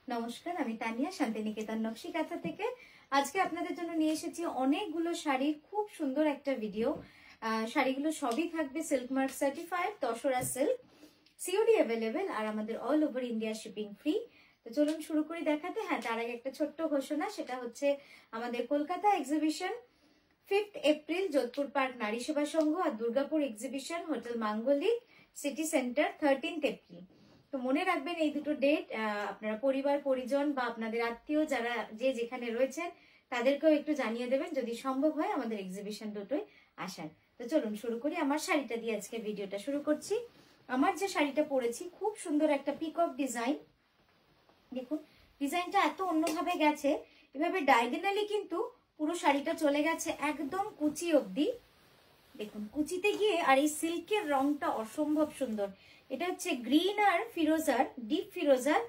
নমস্কার, আমি তানিয়া শান্তিনিকেতন নকশি কাঁথা থেকে। আজকে আপনাদের জন্য নিয়ে এসেছি অনেকগুলো শাড়ির খুব সুন্দর একটা ভিডিও। শাড়িগুলো সবই থাকবে সিল্ক মার্ক সার্টিফাইড, তসরা সিল্ক, সিওডি অ্যাভেলেবেল, আর আমাদের all over India shipping free. তো চলুন শুরু করি দেখাতে। হ্যাঁ, তার আগে একটা ছোট্ট ঘোষণা, সেটা হচ্ছে আমাদের Kolkata exhibition 5th April Jodhpur park নারী সেবা সংঘ, আর দুর্গাপুর এক্সিবিশন হোটেল মাঙ্গলিক সিটি সেন্টার 13th এপ্রিল। তো মনে রাখবেন এই দুটো ডেট। আপনারা পরিবার পরিজন বা আপনাদের আত্মীয় যারা যে যেখানে রয়েছেন তাদেরকেও একটু জানিয়ে দেবেন যদি সম্ভব হয় আমাদের এক্সিবিশন দুটোই আসার। তো চলুন শুরু করি। আমার শাড়িটা দিয়ে আজকে ভিডিওটা শুরু করছি। আমার যে শাড়িটা পরেছি খুব সুন্দর একটা পিকক ডিজাইন। দেখুন ডিজাইনটা এত অন্যভাবে গেছে, এভাবে ডায়াগোনালি কিন্তু পুরো শাড়িটা চলে গেছে একদম কুচি অবধি। দেখুন কুচিতে গিয়ে, আর এই সিল্কের রংটা অসম্ভব সুন্দর। এটা হচ্ছে গ্রিন আর ফিরোজার, ডিপ ফিরোজার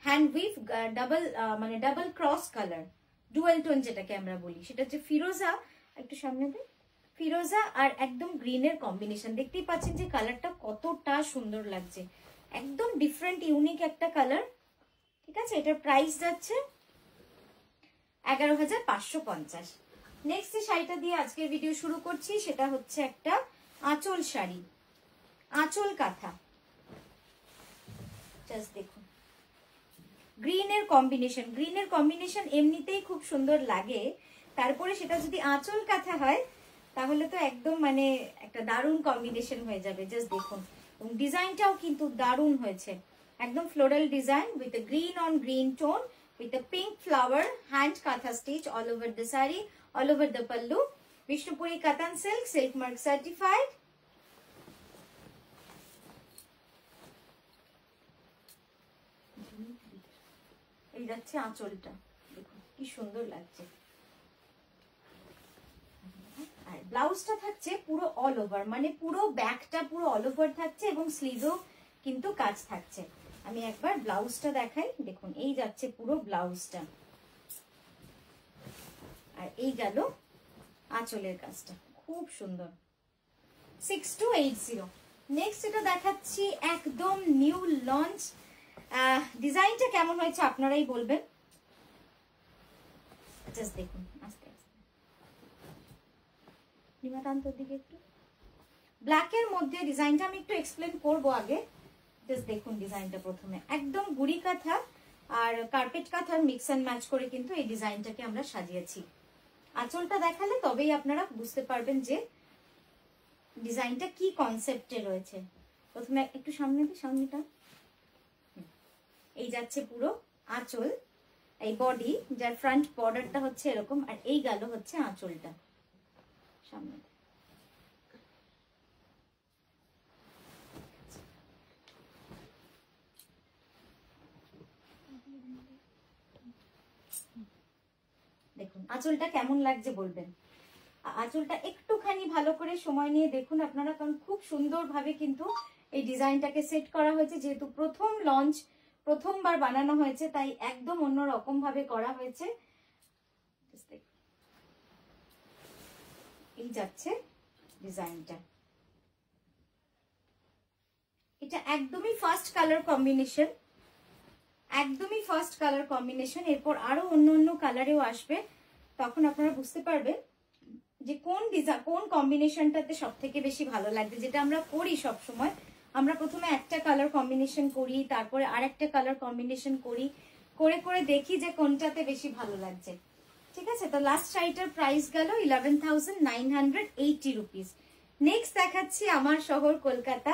hand weave double cross colour, dual tone যেটাকে আমরা বলি, সেটা হচ্ছে ফিরোজা। একটু সামনে দিই, ফিরোজা আর একদম গ্রিনের কম্বিনেশন। দেখতেই পাচ্ছেন যে কালারটা কতটা সুন্দর লাগছে, একদম ডিফারেন্ট ইউনিক একটা কালার। ঠিক আছে, এটার প্রাইস যাচ্ছে 11,550। নেক্সট যে শাড়িটা দিয়ে আজকের ভিডিও শুরু করছি সেটা হচ্ছে একটা আঁচল শাড়ি, আঁচল কাঁথা। জাস্ট দেখুন গ্রিনের কম্বিনেশন, গ্রিনের কম্বিনেশন এমনিতেই খুব সুন্দর লাগে, তারপরে সেটা যদি আঁচল কাঁথা হয় তাহলে তো একদম মানে একটা দারুণ কম্বিনেশন হয়ে যাবে। জাস্ট দেখুন, এবং ডিজাইনটাও কিন্তু দারুণ হয়েছে, একদম floral design with green on green tone with a pink flower hand katha stitch all over the saree, all over the pallu. Vishnupuri Katan silk, silk mark certified. এই যাচ্ছে আঁচলটা, দেখুন কি সুন্দর লাগছে। আর ব্লাউজটা থাকছে পুরো অল ওভার, মানে পুরো ব্যাকটা পুরো অল ওভার থাকছে এবং স্লিভও কিন্তু কাজ থাকছে। আমি একবার ব্লাউজটা দেখাই। দেখুন এই যাচ্ছে পুরো ব্লাউজটা, আর এই গেল আঁচলের কাজটা, খুব সুন্দর। 6280। নেক্সট এটা দেখাচ্ছি একদম নিউ লঞ্চ। ডিজাইনটা কেমন হয়েছে আপনারাই বলবেন। জাস্ট দেখুন, আস্তে আস্তে নিমাতান্তর দিকে একটু, ব্ল্যাকের মধ্যে ডিজাইনটা আমি একটু এক্সপ্লেন করবো আগে। জাস্ট দেখুন ডিজাইনটা প্রথমে একদম গুড়ি কাঁথা আর কার্পেট কাঁথার মিক্স অ্যান্ড ম্যাচ করে কিন্তু এই ডিজাইনটাকে আমরা সাজিয়েছি। আঁচলটা দেখালে তবেই আপনারা বুঝতে পারবেন যে ডিজাইনটা কি কনসেপ্টে রয়েছে। প্রথমে একটু সামনে দিই, সামনেটা এই যাচ্ছে পুরো আঁচল, এই বডি যার ফ্রন্ট বর্ডারটা হচ্ছে এরকম, আর এই গেল হচ্ছে আঁচলটা সামনে। দেখুন আঁচলটা কেমন লাগছে বলবেন। আঁচলটা একটুখানি ভালো করে সময় নিয়ে দেখুন আপনারা, কারণ খুব সুন্দরভাবে কিন্তু এই ডিজাইনটাকে সেট করা হয়েছে। যেহেতু প্রথম লঞ্চ, প্রথমবার বানানো হয়েছে, তাই একদম অন্যরকম ভাবে করা হয়েছে। এই যাচ্ছে ডিজাইনটা, এটা একদমই ফার্স্ট কালার কম্বিনেশন, একদমই ফার্স্ট কালার কম্বিনেশন। এরপর আরো অন্য অন্য কালারেও আসবে, তখন আপনারা বুঝতে পারবেন যে কোন ডিজাইন, কোন কম্বিনেশনটাতে সব থেকে বেশি ভালো লাগবে। যেটা আমরা করি সব সময়, আমরা প্রথমে একটা কালার কম্বিনেশন করি, তারপরে আরেকটা কালার কম্বিনেশন করি, করে করে দেখি যে কোনটাতে বেশি ভালো লাগছে। ঠিক আছে, তো লাস্ট শাড়িটার প্রাইস গেল 11,980 রুপিস। নেক্সট দেখাচ্ছি আমার শহর কলকাতা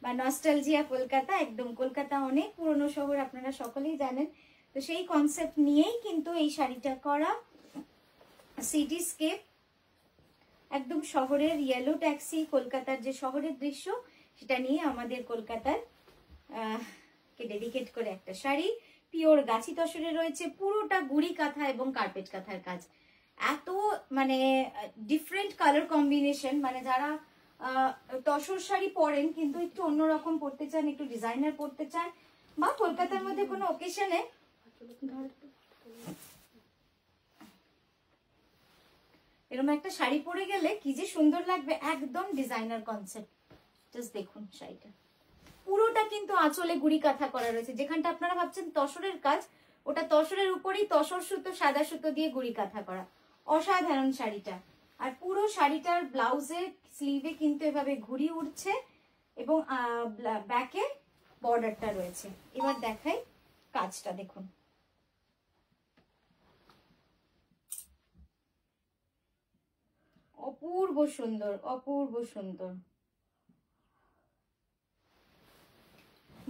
বা নস্টালজিয়া কলকাতা। একদম কলকাতা অনেক পুরনো শহর, আপনারা সকলেই জানেন। তো সেই কনসেপ্ট নিয়েই কিন্তু এই শাড়িটা করা। সিটিস্কেপ, একদম শহরের ইয়েলো ট্যাক্সি, কলকাতার যে শহরের দৃশ্য সেটা নিয়ে আমাদের কলকাতার কে ডেডিকেট করে একটা শাড়ি। পিওর গাছি তসরে রয়েছে, পুরোটা গুড়ি কাঁথা এবং কার্পেট কাঁথার কাজ। এত মানে ডিফারেন্ট কালার কম্বিনেশন, মানে যারা তসর শাড়ি পরেন কিন্তু একটু অন্যরকম পরতে চান, একটু ডিজাইনার পরতে চান, বা কলকাতার মধ্যে কোনো অকেশনে এরকম একটা শাড়ি পরে গেলে কি যে সুন্দর লাগবে, একদম ডিজাইনার কনসেপ্ট। জাস্ট দেখুন শাড়িটা পুরোটা কিন্তু আঁচলে গুড়ি কাঁথা করা রয়েছে। যেখানটা আপনারা ভাবছেন তসরের কাজ, ওটা তসরের উপরেই তসর সুতো সাদা সুতো দিয়ে গুড়ি কাঁথা করা, অসাধারণ শাড়িটা। আর পুরো শাড়িটার ব্লাউজে স্লিভে কিন্তু এভাবে ঘুড়ি উঠছে এবং ব্যাকে বর্ডারটা রয়েছে। এবার দেখাই কাজটা, দেখুন অপূর্ব সুন্দর, অপূর্ব সুন্দর।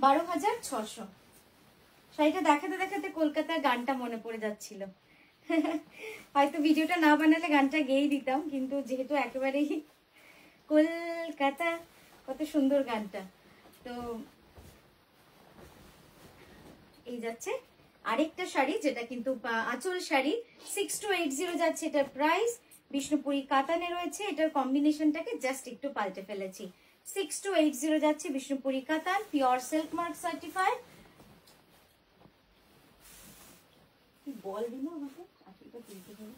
12,600। শাড়িটা দেখাতে দেখাতে কলকাতার গানটা মনে পড়ে যাচ্ছিল। হয়তো ভিডিওটা না বানালে গানটা গেয়েই দিতাম, কিন্তু যেহেতু একেবারেই কলকাতা, কত সুন্দর গানটা। তো এই যাচ্ছে আরেকটা শাড়ি, যেটা কিন্তু আঁচল শাড়ি, 6280 যাচ্ছে এটার প্রাইস। বিষ্ণুপুরি কাতানে রয়েছে, এটার কম্বিনেশনটাকে জাস্ট একটু পাল্টে ফেলেছি। 6280 যাচ্ছে বিষ্ণুপুরি কাতান, পিওর সিল্ক মার্ক সার্টিফাইড। কি বল দিল আমাকে, আঁচলটা তুলতে হবে,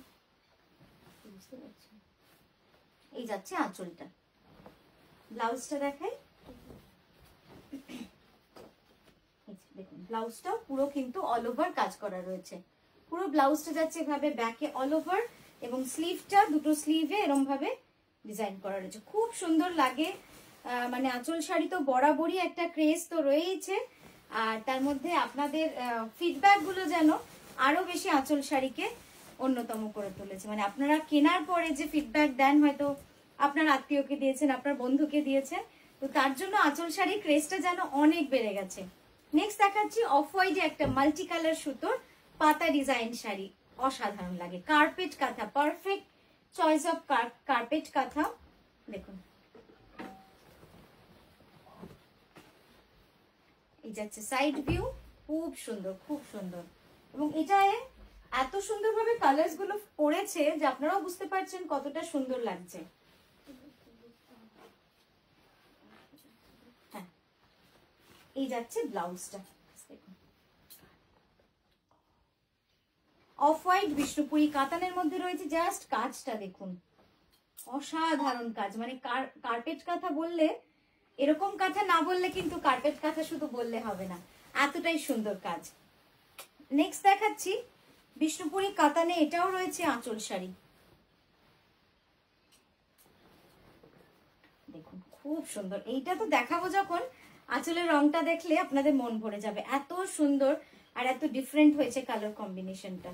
বুঝতে পারছি। এই যাচ্ছে আঁচলটা। ব্লাউজটা দেখাই, দেখুন ব্লাউজটা পুরো কিন্তু অল ওভার কাজ করা রয়েছে। পুরো ব্লাউজটা যাচ্ছে এভাবে ব্যাকে অল ওভার, এবং স্লিভটা দুটো স্লিভে এরকম ভাবে ডিজাইন করা রয়েছে, খুব সুন্দর লাগে। মানে আঁচল শাড়ি তো বরাবরই একটা ক্রেজ তো রয়েছে, আর তার মধ্যে আপনাদের ফিডব্যাক গুলো যেন আরো বেশি আঁচল শাড়িকে অন্যতম করে তুলেছে। মানে আপনারা কেনার পরে যে ফিডব্যাক দেন, হয়তো আপনার আত্মীয়কে দিয়েছেন, আপনার বন্ধুকে দিয়েছেন, তো তার জন্য আঁচল শাড়ির ক্রেজটা যেন অনেক বেড়ে গেছে। নেক্সট দেখাচ্ছি অফ হোয়াইটে একটা মাল্টি কালার সুতোর পাতা ডিজাইন শাড়ি, অসাধারণ লাগে। কার্পেট কাঁথা, পারফেক্ট চয়েস অফ কার্পেট কাঁথা। দেখুন এই যাচ্ছে সাইড ভিউ, খুব সুন্দর, খুব সুন্দর। এবং এটায় এত সুন্দরভাবে কালার্স গুলো পড়েছে যে আপনারাও বুঝতে পারছেন কতটা সুন্দর লাগছে। হ্যাঁ, এই যাচ্ছে ব্লাউজটা, অফ হোয়াইট বিষ্ণুপুরি কাতানের মধ্যে রয়েছে। জাস্ট কাজটা দেখুন, অসাধারণ কাজ। মানে কার্পেট কাঁথা বললে, এরকম কাঁথা না বললে কিন্তু কার্পেট কাঁথা শুধু বললে হবে না, এতটাই সুন্দর কাজ। নেক্সট দেখাচ্ছি বিষ্ণুপুরি কাতানে, এটাও রয়েছে আঁচল শাড়ি। দেখুন খুব সুন্দর। এইটা তো দেখাবো যখন, আঁচলের রংটা দেখলে আপনাদের মন ভরে যাবে, এত সুন্দর আর এত ডিফারেন্ট হয়েছে কালার কম্বিনেশনটা।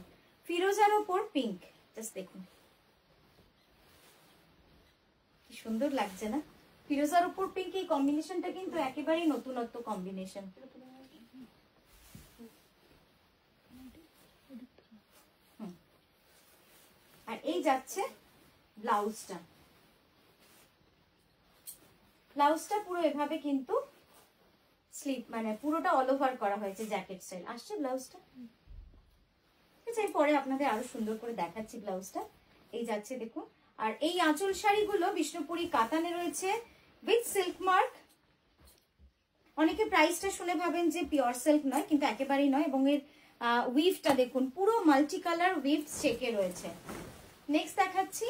ফিরোজার ওপর পিঙ্ক, জাস্ট দেখুন কি সুন্দর লাগছে না? ফিরোজার উপর পিঙ্ক, এই কম্বিনেশনটা কিন্তু একেবারেই নতুনত্ব কম্বিনেশন। আর এই যাচ্ছে ব্লাউজটা। ব্লাউজটা পুরো এভাবে কিন্তু স্লিভ, মানে পুরোটা অল ওভার করা হয়েছে, জ্যাকেট স্টাইল আসছে ব্লাউজটা। পরে আপনাদের আরো সুন্দর করে দেখাচ্ছি ব্লাউজটা। এই যাচ্ছে দেখুন। আর এই আঁচল শাড়িগুলো বিষ্ণুপুরি কাতানে রয়েছে উইথ সিল্ক মার্ক। অনেকে প্রাইসটা শুনে ভাবেন যে পিওর সিল্ক নয়, কিন্তু একেবারেই নয়। এবং এর উইভটা দেখুন, পুরো মাল্টি কালার উইভ চেকে রয়েছে। নেক্সট দেখাচ্ছি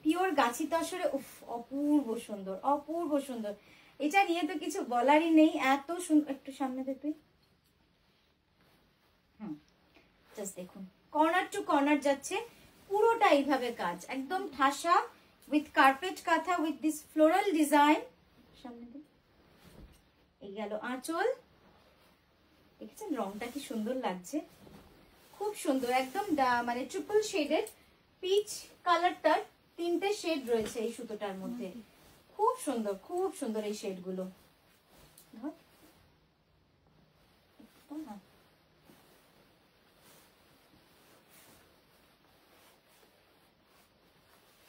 পিওর গাছি তসরে, উফ অপূর্ব সুন্দর, অপূর্ব সুন্দর। এটা নিয়ে তো কিছু বলারই নেই, এত সুন্দর। একটু সামনে দে তুই। জাস্ট দেখুন, কর্নার টু কর্নার যাচ্ছে, পুরোটা এইভাবে কাজ, একদম ঠাসা উইথ কার্পেট কাঁথা উইথ দিস ফ্লোরাল ডিজাইন। সামনে দে। এই গেল আঁচল। দেখেছেন রংটা কি সুন্দর লাগছে, খুব সুন্দর। একদম মানে ট্রিপল শেডেড পিচ কালারটার 3টে শেড রয়েছে এই সুতোটার মধ্যে, খুব সুন্দর, খুব সুন্দর এই শেড গুলো।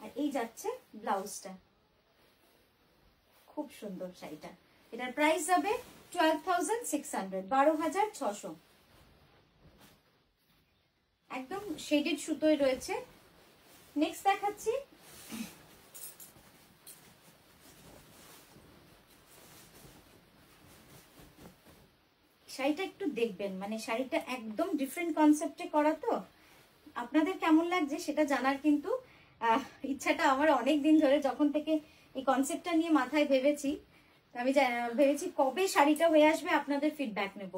আর এই যাচ্ছে ব্লাউজটা, খুব সুন্দর শাড়িটা। এটার প্রাইস যাবে 12,600, 12,600। একদম শেডেড সুতোয় রয়েছে। নেক্সট দেখাচ্ছি শাড়িটা, একটু দেখবেন, মানে শাড়িটা একদম ডিফারেন্ট কনসেপ্টে করা, তো আপনাদের কেমন লাগছে সেটা জানার কিন্তু ইচ্ছাটা আমার অনেক দিন ধরে। যখন থেকে এই কনসেপ্টটা নিয়ে মাথায় ভেবেছি, আমি ভেবেছি কবে শাড়িটা হয়ে আসবে, আপনাদের ফিডব্যাক নেব।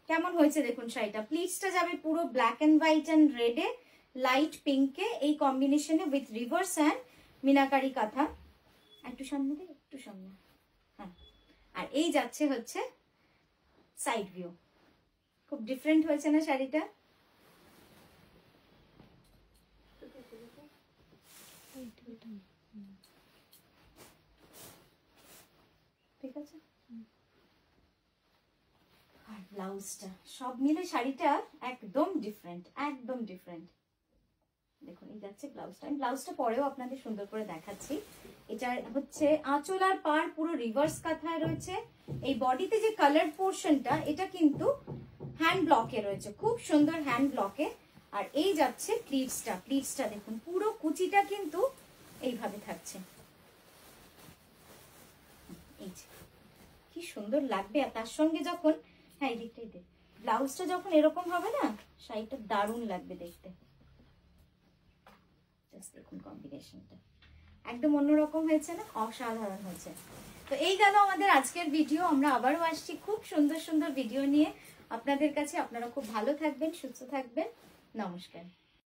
কেমন হয়েছে দেখুন শাড়িটা। প্লিটসটা যাবে পুরো ব্ল্যাক অ্যান্ড হোয়াইট অ্যান্ড রেডে, লাইট পিঙ্কে, এই কম্বিনেশনে উইথ রিভার্স অ্যান্ড মিনাকারি কাঁথা। একটু সামনে দে, একটু সামনে, হ্যাঁ। আর এই যাচ্ছে হচ্ছে সাইড ভিউ। খুব ডিফারেন্ট হয়েছে না শাড়িটা? ঠিক আছে। আর ব্লাউজটা সব মিলে শাড়িটা একদম ডিফারেন্ট, একদম ডিফারেন্ট। দেখুন এই যাচ্ছে ব্লাউজটা, আমি ব্লাউজটা পরেও আপনাদের সুন্দর করে দেখাচ্ছি। এটা হচ্ছে আঁচল আর পাড় পুরো রিভার্স কাঁথায় রয়েছে। এই বডিতে যে কালার পোর্শনটা এটা কিন্তু হ্যান্ড ব্লকে রয়েছে, খুব সুন্দর হ্যান্ড ব্লকে। আর এই যাচ্ছে প্লিটসটা, প্লিটসটা দেখুন পুরো কুচিটা কিন্তু এইভাবে থাকছে। এই যে কি সুন্দর লাগবে। আর তার সঙ্গে যখন, হ্যাঁ এই দিকটাই দেখ, ব্লাউজটা যখন এরকম হবে না, শাড়িটা দারুণ লাগবে দেখতে। দেখুন কম্বিনেশনটা একদম অন্যরকম হয়েছে না, অসাধারণ হয়েছে। তো এই গেল আমাদের আজকের ভিডিও। আমরা আবারও আসছি খুব সুন্দর সুন্দর ভিডিও নিয়ে আপনাদের কাছে। আপনারা খুব ভালো থাকবেন, সুস্থ থাকবেন। নমস্কার।